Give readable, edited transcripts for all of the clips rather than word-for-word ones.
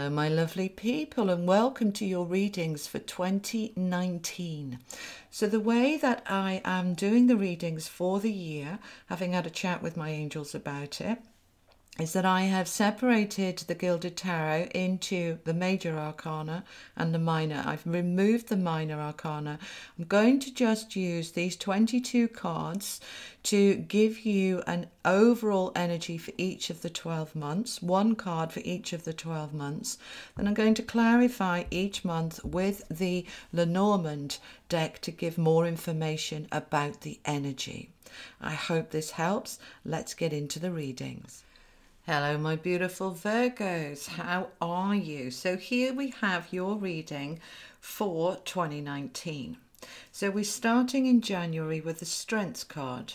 Hello my lovely people, and welcome to your readings for 2019. So the way that I am doing the readings for the year, having had a chat with my angels about it, is that I have separated the Gilded Tarot into the major arcana and the minor. I've removed the minor arcana. I'm going to just use these 22 cards to give you an overall energy for each of the 12 months, one card for each of the 12 months. Then I'm going to clarify each month with the Lenormand deck to give more information about the energy. I hope this helps. Let's get into the readings. Hello my beautiful Virgos, how are you? So here we have your reading for 2019. So we're starting in January with the Strength card.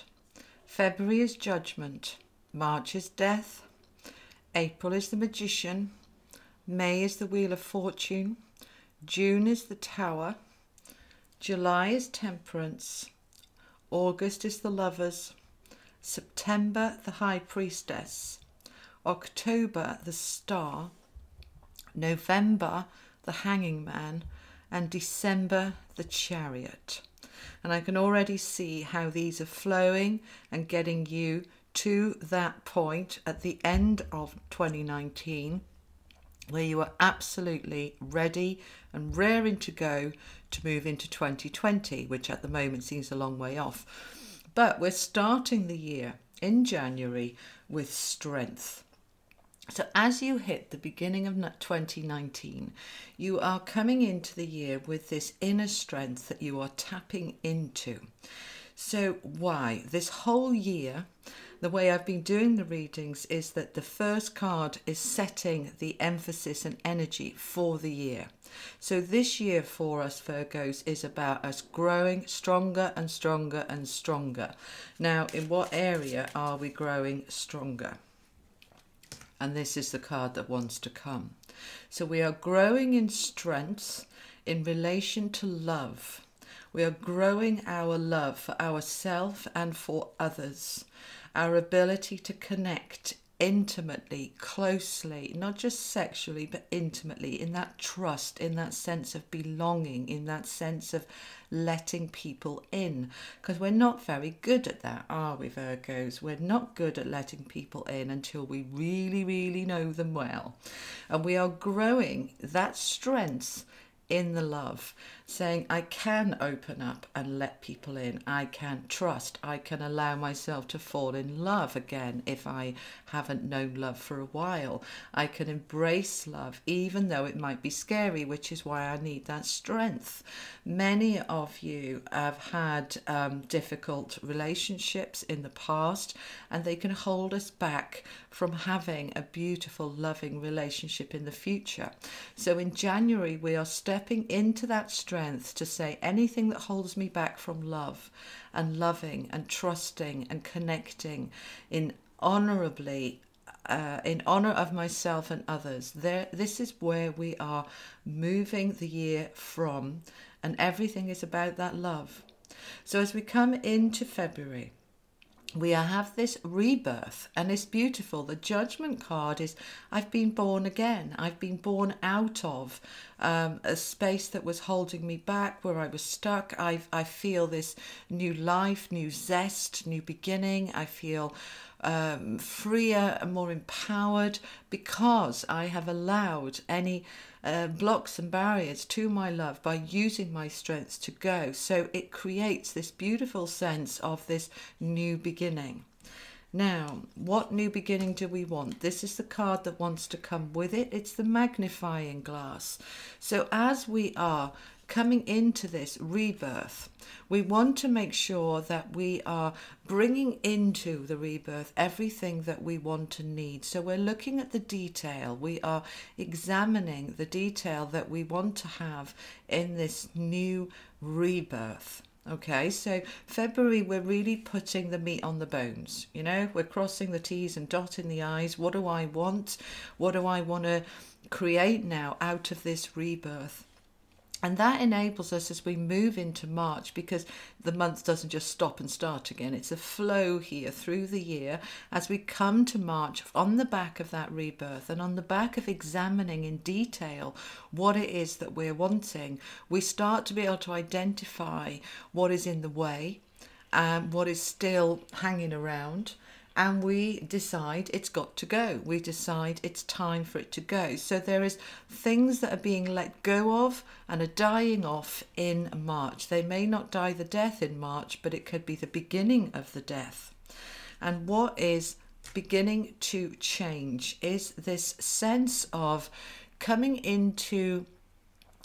February is Judgment, March is Death, April is the Magician, May is the Wheel of Fortune, June is the Tower, July is Temperance, August is the Lovers, September the High Priestess, October the Star, November the Hanging Man, and December the Chariot. And I can already see how these are flowing and getting you to that point at the end of 2019 where you are absolutely ready and raring to go to move into 2020, which at the moment seems a long way off. But we're starting the year in January with strength. So as you hit the beginning of 2019, you are coming into the year with this inner strength that you are tapping into. So why? This whole year, the way I've been doing the readings is that the first card is setting the emphasis and energy for the year. So this year for us Virgos is about us growing stronger and stronger and stronger. Now, in what area are we growing stronger? And this is the card that wants to come. So we are growing in strength in relation to love. We are growing our love for ourselves and for others. Our ability to connect intimately, closely, not just sexually, but intimately, in that trust, in that sense of belonging, in that sense of letting people in. Because we're not very good at that, are we, Virgos? We're not good at letting people in until we really, really know them well. And we are growing that strength in the love, saying I can open up and let people in, I can trust, I can allow myself to fall in love again if I haven't known love for a while, I can embrace love even though it might be scary, which is why I need that strength. Many of you have had difficult relationships in the past, and they can hold us back from having a beautiful loving relationship in the future. So in January we are stepping into that strength to say anything that holds me back from love and loving and trusting and connecting in honorably, in honor of myself and others. This is where we are moving the year from, and everything is about that love. So as we come into February, we have this rebirth, and it's beautiful. The Judgment card is I've been born again. I've been born out of a space that was holding me back, where I was stuck. I feel this new life, new zest, new beginning. I feel freer and more empowered because I have allowed any blocks and barriers to my love by using my strengths to go. So it creates this beautiful sense of this new beginning. Now, what new beginning do we want? This is the card that wants to come with it. It's the magnifying glass. So as we are coming into this rebirth, we want to make sure that we are bringing into the rebirth everything that we want to need. So we're looking at the detail. We are examining the detail that we want to have in this new rebirth. Okay, so February, we're really putting the meat on the bones. You know, we're crossing the T's and dotting the I's. What do I want? What do I want to create now out of this rebirth? And that enables us as we move into March, because the month doesn't just stop and start again. It's a flow here through the year as we come to March on the back of that rebirth and on the back of examining in detail what it is that we're wanting. We start to be able to identify what is in the way and what is still hanging around. And we decide it's got to go. We decide it's time for it to go. So there is things that are being let go of and are dying off in March. They may not die the death in March, but it could be the beginning of the death. And what is beginning to change is this sense of coming into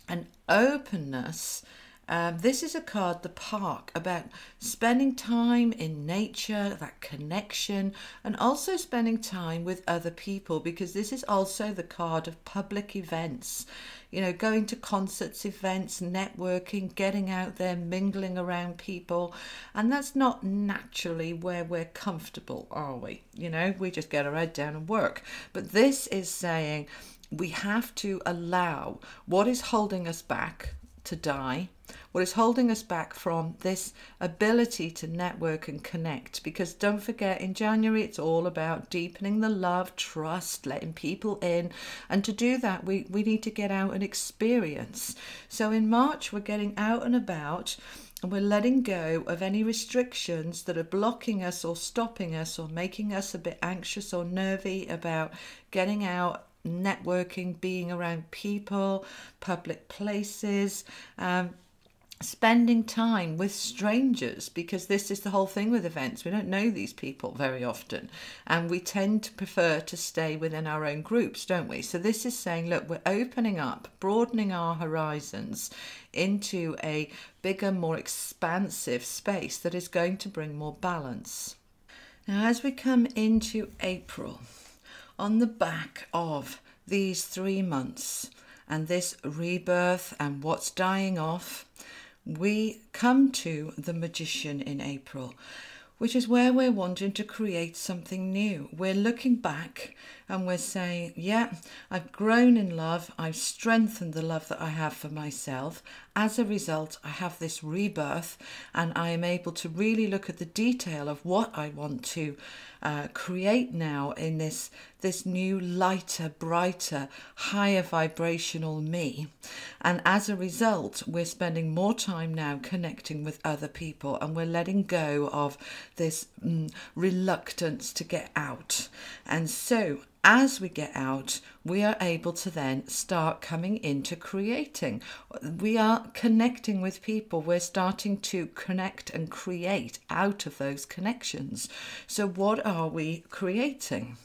an openness. This is a card, the Park, about spending time in nature, that connection, and also spending time with other people, because this is also the card of public events. You know, going to concerts, events, networking, getting out there, mingling around people. And that's not naturally where we're comfortable, are we? You know, we just get our head down and work. But this is saying we have to allow what is holding us back to die, what is holding us back from this ability to network and connect. Because don't forget, in January it's all about deepening the love, trust, letting people in, and to do that we need to get out and experience. So in March we're getting out and about, and we're letting go of any restrictions that are blocking us or stopping us or making us a bit anxious or nervy about getting out, networking, being around people, public places, spending time with strangers, because this is the whole thing with events. We don't know these people very often, and we tend to prefer to stay within our own groups, don't we? So this is saying, look, we're opening up, broadening our horizons into a bigger, more expansive space that is going to bring more balance. Now, as we come into April, on the back of these 3 months and this rebirth and what's dying off, we come to the Magician in April, which is where we're wanting to create something new. We're looking back and we're saying, yeah, I've grown in love. I've strengthened the love that I have for myself. As a result, I have this rebirth, and I am able to really look at the detail of what I want to create now in this new lighter, brighter, higher vibrational me. And as a result, we're spending more time now connecting with other people, and we're letting go of this reluctance to get out. And so as we get out, we are able to then start coming into creating. We are connecting with people. We're starting to connect and create out of those connections. So what are we creating?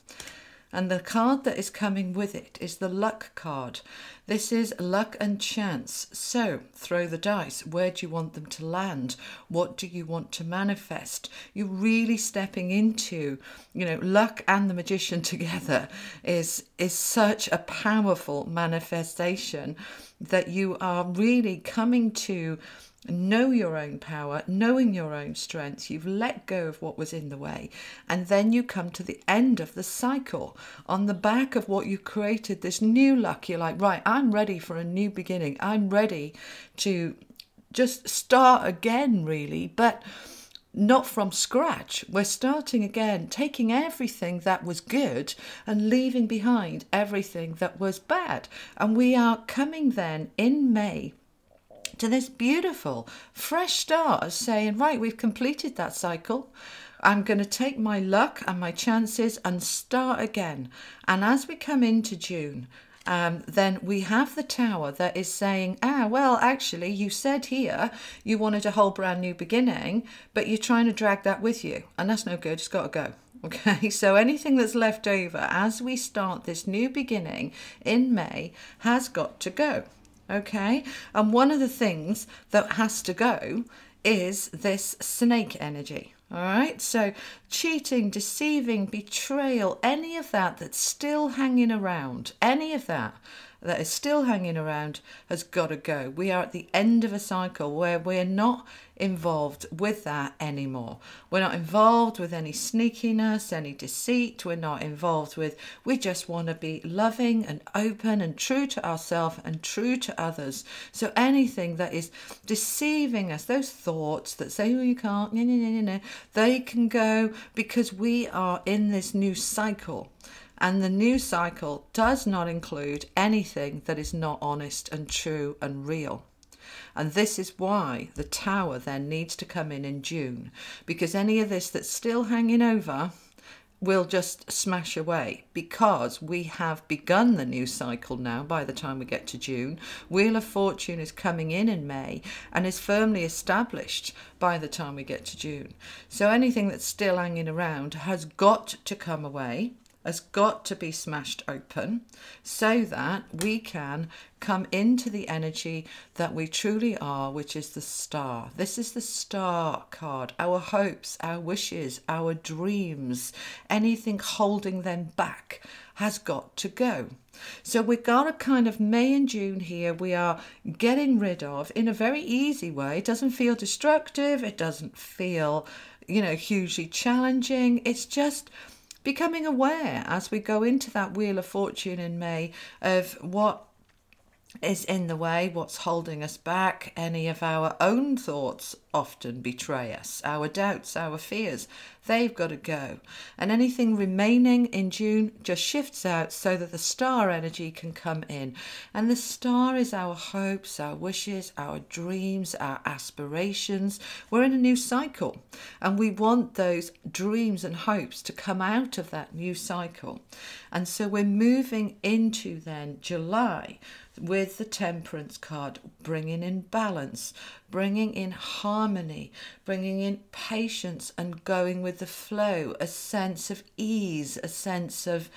And the card that is coming with it is the luck card. This is luck and chance. So throw the dice. Where do you want them to land? What do you want to manifest? You're really stepping into, you know, luck and the Magician together is such a powerful manifestation that you are really coming to know your own power, knowing your own strengths. You've let go of what was in the way, and then you come to the end of the cycle on the back of what you created, this new luck. You're like, right, I'm ready for a new beginning. I'm ready to just start again, really, but not from scratch. We're starting again, taking everything that was good and leaving behind everything that was bad. And we are coming then in May to this beautiful fresh start of saying, right, we've completed that cycle. I'm going to take my luck and my chances and start again. And as we come into June, then we have the Tower that is saying, well, actually, you said here you wanted a whole brand new beginning, but you're trying to drag that with you. And that's no good. It's got to go. Okay, so anything that's left over as we start this new beginning in May has got to go. Okay, and one of the things that has to go is this snake energy. All right, so cheating, deceiving, betrayal, any of that that's still hanging around, any of that, that is still hanging around has got to go. We are at the end of a cycle where we're not involved with that anymore. We're not involved with any sneakiness, any deceit. We're not involved with, we just want to be loving and open and true to ourselves and true to others. So anything that is deceiving us, those thoughts that say, oh, you can't, they can go, because we are in this new cycle. And the new cycle does not include anything that is not honest and true and real. And this is why the Tower then needs to come in June, because any of this that's still hanging over will just smash away, because we have begun the new cycle now. By the time we get to June, Wheel of Fortune is coming in May and is firmly established by the time we get to June. So anything that's still hanging around has got to come away, has got to be smashed open, so that we can come into the energy that we truly are, which is the Star. This is the Star card. Our hopes, our wishes, our dreams, anything holding them back has got to go. So we've got a kind of May and June here we are getting rid of in a very easy way. It doesn't feel destructive. It doesn't feel, hugely challenging. It's just becoming aware as we go into that Wheel of Fortune in May of what is in the way, what's holding us back. Any of our own thoughts often betray us, our doubts, our fears, they've got to go. And anything remaining in June just shifts out so that the Star energy can come in. And the Star is our hopes, our wishes, our dreams, our aspirations. We're in a new cycle, and we want those dreams and hopes to come out of that new cycle. And so we're moving into then July with the Temperance card, bringing in balance, bringing in harmony, bringing in patience and going with the flow, a sense of ease, a sense of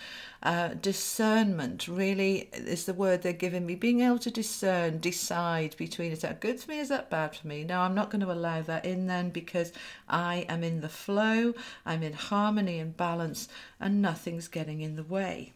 discernment, really is the word they're giving me, being able to discern, decide between, is that good for me, is that bad for me? No, I'm not going to allow that in then, because I am in the flow, I'm in harmony and balance, and nothing's getting in the way.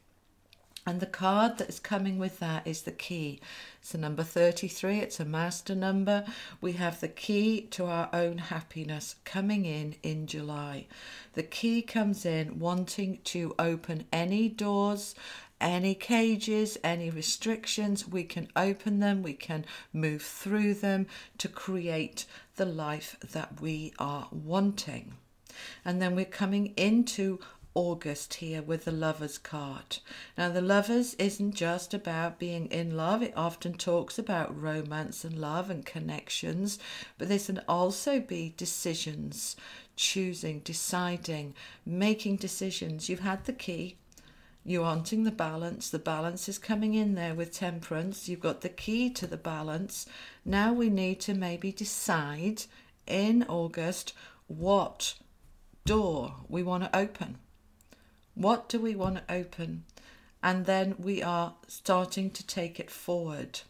And the card that is coming with that is the Key. It's the number 33. It's a master number. We have the key to our own happiness coming in July. The Key comes in wanting to open any doors, any cages, any restrictions. We can open them. We can move through them to create the life that we are wanting. And then we're coming into August here with the Lovers card. Now the Lovers isn't just about being in love. It often talks about romance and love and connections, but this can also be decisions, choosing, deciding, making decisions. You've had the Key, you're wanting the balance is coming in there with Temperance. You've got the Key to the balance. Now we need to maybe decide in August what door we want to open. What do we want to open? And then we are starting to take it forward.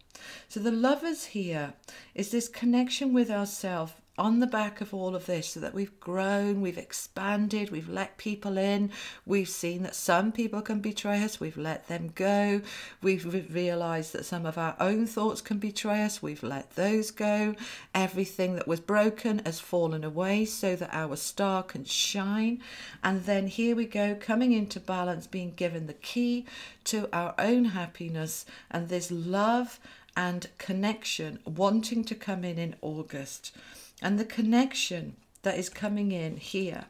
So the Lovers here is this connection with ourselves on the back of all of this, so that we've grown, we've expanded, we've let people in, we've seen that some people can betray us, we've let them go, we've realized that some of our own thoughts can betray us, we've let those go. Everything that was broken has fallen away so that our star can shine. And then here we go, coming into balance, being given the key to our own happiness and this love and connection wanting to come in August. And the connection that is coming in here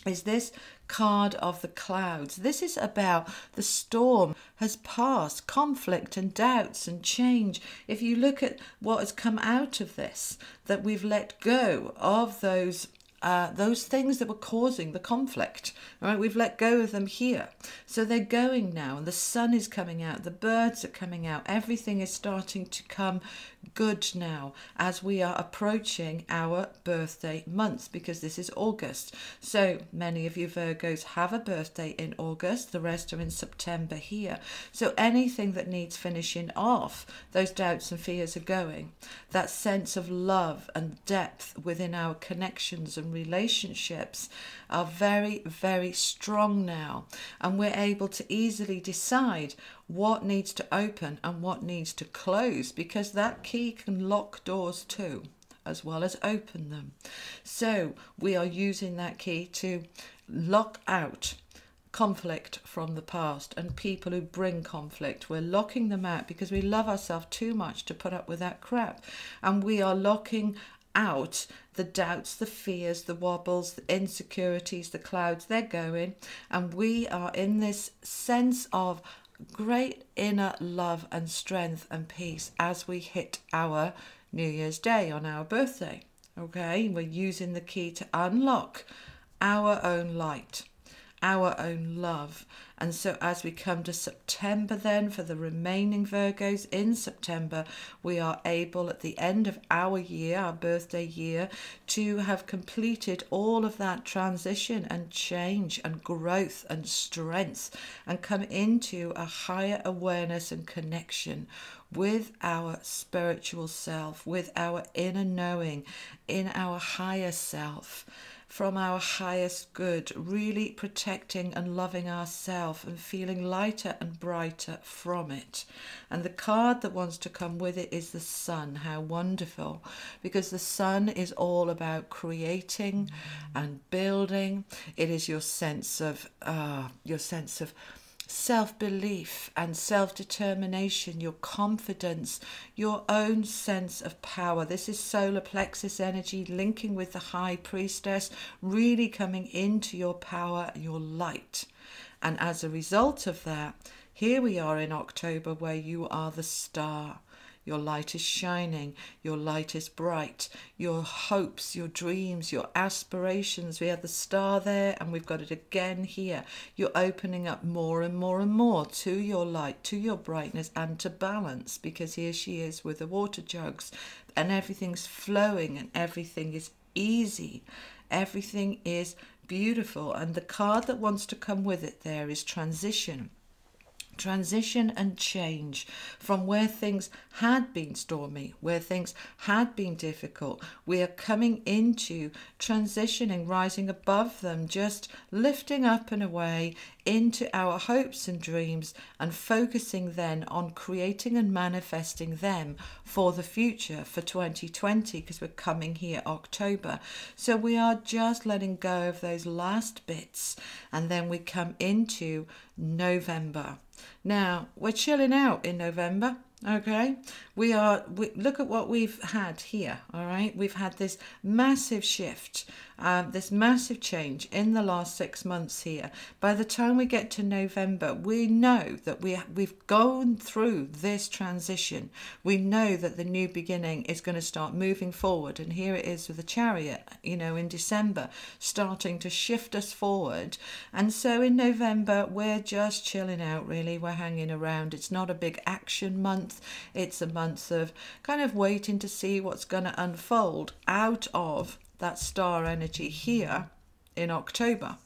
is this card of the clouds. This is about the storm has passed, conflict and doubts and change. If you look at what has come out of this, that we've let go of those things that were causing the conflict. All right, we've let go of them here. So they're going now, and the sun is coming out, the birds are coming out, everything is starting to come good now as we are approaching our birthday months, because this is August. So many of you Virgos have a birthday in August, the rest are in September here. So anything that needs finishing off, those doubts and fears are going. That sense of love and depth within our connections and and relationships are very, very strong now. And we're able to easily decide what needs to open and what needs to close, because that key can lock doors too, as well as open them. So we are using that key to lock out conflict from the past and people who bring conflict. We're locking them out because we love ourselves too much to put up with that crap. And we are locking out the doubts, the fears, the wobbles, the insecurities, the clouds. They're going. And we are in this sense of great inner love and strength and peace as we hit our New Year's Day on our birthday. Okay, we're using the key to unlock our own light, our own love. And so as we come to September then, for the remaining Virgos in September, we are able at the end of our year, our birthday year, to have completed all of that transition and change and growth and strength, and come into a higher awareness and connection with our spiritual self, with our inner knowing, in our higher self, from our highest good, really protecting and loving ourselves and feeling lighter and brighter from it. And the card that wants to come with it is the sun. How wonderful, because the sun is all about creating and building. It is your sense of self-belief and self-determination, your confidence, your own sense of power. This is solar plexus energy linking with the high priestess, really coming into your power and your light. And as a result of that, here we are in October, where you are the star. Your light is shining, your light is bright, your hopes, your dreams, your aspirations. We have the star there, and we've got it again here. You're opening up more and more and more to your light, to your brightness, and to balance, because here she is with the water jugs, and everything's flowing and everything is easy. Everything is beautiful. And the card that wants to come with it there is transition. Transition and change from where things had been stormy, where things had been difficult. We are coming into transitioning, rising above them, just lifting up and away into our hopes and dreams, and focusing then on creating and manifesting them for the future, for 2020, because we're coming here October. So we are just letting go of those last bits, and then we come into November. Now, we're chilling out in November, okay? We look at what we've had here, all right? We've had this massive shift, this massive change in the last 6 months here. By the time we get to November, we know that we've gone through this transition. We know that the new beginning is going to start moving forward. And here it is with the Chariot, you know, in December, starting to shift us forward. And so in November, we're just chilling out, really. We're hanging around. It's not a big action month. It's a month of kind of waiting to see what's going to unfold out of that star energy here in October.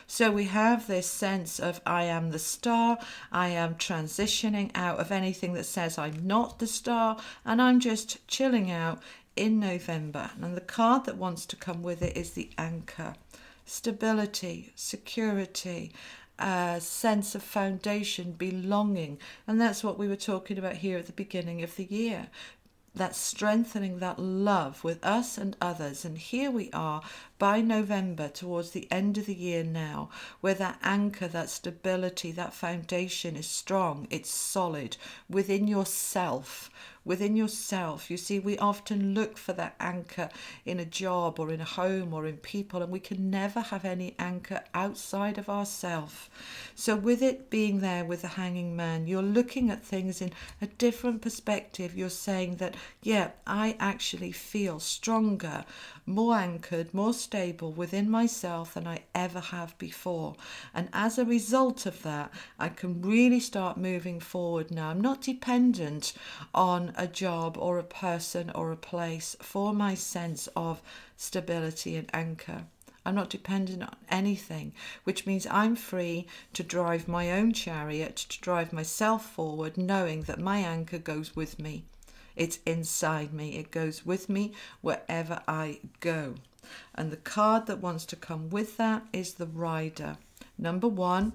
So we have this sense of I am the star, I am transitioning out of anything that says I'm not the star, and I'm just chilling out in November. And the card that wants to come with it is the anchor. Stability, security, sense of foundation, belonging. And that's what we were talking about here at the beginning of the year. That strengthening that love with us and others. And here we are by November, towards the end of the year now, where that anchor, that stability, that foundation is strong, it's solid within yourself. Within yourself. You see, we often look for that anchor in a job or in a home or in people, and we can never have any anchor outside of ourselves. So with it being there with the hanging man, you're looking at things in a different perspective. You're saying that, yeah, I actually feel stronger, more anchored, more stable within myself than I ever have before. And as a result of that, I can really start moving forward now. I'm not dependent on a job or a person or a place for my sense of stability and anchor. I'm not dependent on anything, which means I'm free to drive my own chariot, to drive myself forward, knowing that my anchor goes with me. It's inside me. It goes with me wherever I go. And the card that wants to come with that is the Rider. Number 1,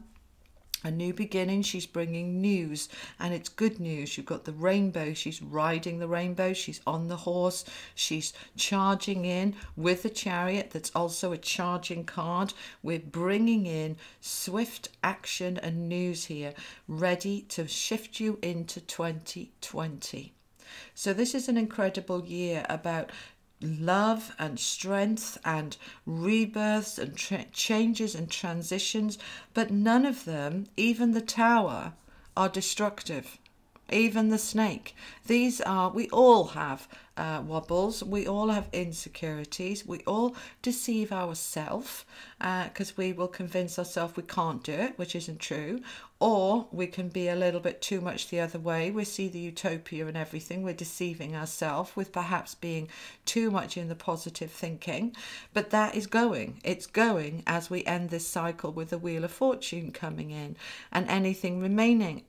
a new beginning. She's bringing news, and it's good news. You've got the rainbow. She's riding the rainbow. She's on the horse. She's charging in with the Chariot. That's also a charging card. We're bringing in swift action and news here, ready to shift you into 2020. So this is an incredible year about love and strength and rebirths and changes and transitions, but none of them, even the Tower, are destructive. Even the Snake. These are, we all have wobbles, we all have insecurities, we all deceive ourselves because we will convince ourselves we can't do it, which isn't true, or we can be a little bit too much the other way. We see the utopia and everything, we're deceiving ourselves with perhaps being too much in the positive thinking, but that is going, it's going as we end this cycle with the Wheel of Fortune coming in, and anything remaining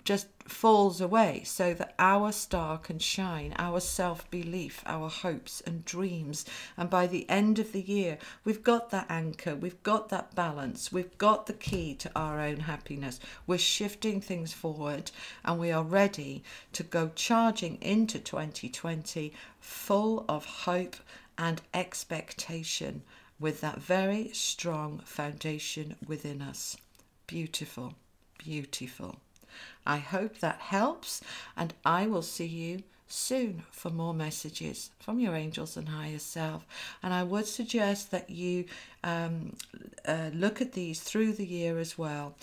just falls away so that our star can shine, our self-belief, our hopes and dreams. And by the end of the year, we've got that anchor, we've got that balance, we've got the key to our own happiness. We're shifting things forward, and we are ready to go charging into 2020 full of hope and expectation, with that very strong foundation within us. Beautiful, beautiful. I hope that helps, and I will see you soon for more messages from your angels and higher self. And I would suggest that you look at these through the year as well.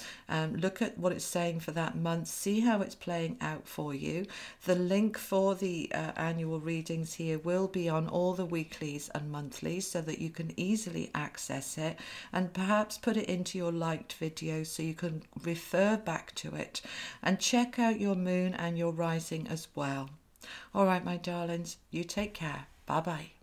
Look at what it's saying for that month, see how it's playing out for you. The link for the annual readings here will be on all the weeklies and monthlies, so that you can easily access it and perhaps put it into your liked videos so you can refer back to it, and check out your moon and your rising as well. All right, my darlings, you take care. Bye-bye.